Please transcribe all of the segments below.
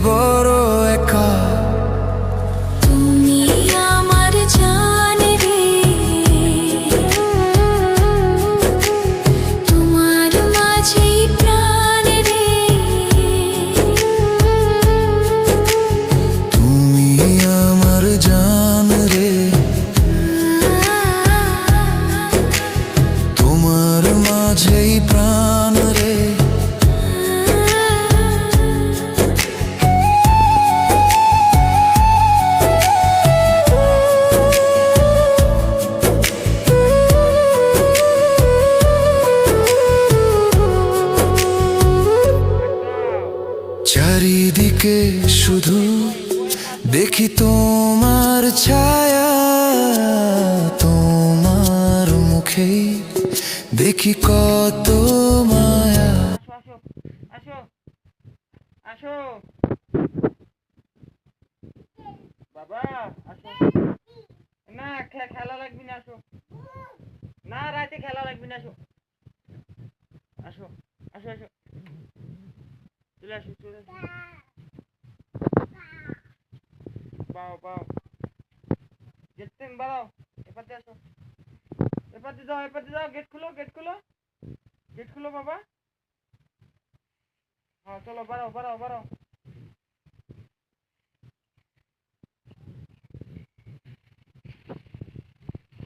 বড় একা। তুমি আমার জান রে, তোমার মাঝেই প্রাণ রে। তুমি আমার জান রে, তোমার মাঝেই প্রাণ রে। চারিদিকে শুধু দেখি তোমার ছায়া, তোমার মুখেই দেখি কত মায়া। আসো আসো আসো বাবা আসো। না খেলা লাগবে না, আসো না, রাতে খেলা লাগবে না, আসো আসো আসো আসো, চলে আসো চলে আসো। বাও বাও, যেতে বাড়াও, এপাতে আসো, এপাতে যাও, এপাতে যাও, গেট খুলো, গেট খুলো, গেট খুলো বাবা। হ্যাঁ চলো, বাড়াও বাড়াও বাড়াও।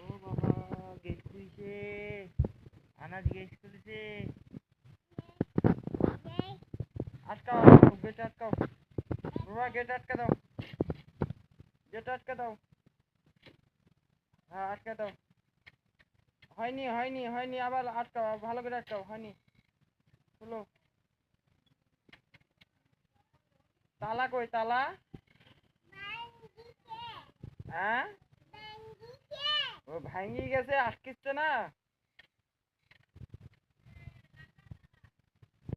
ও বাবা, গেট খুলছে, আনাজ গেট খুলছে। আটকাও, গেট আটকাও বাবা, গেট আটকা দাও, গেট আটকা দাও। হ্যাঁ আটকা দাও। হয়নি হয়নি হয়নি, আবার আটকাও, ভালো করে আটকাও, হয়নি। খুলো। তালা কই তালা? হ্যাঁ ও ভাঙি গেছে, আটকিচ্ছে না।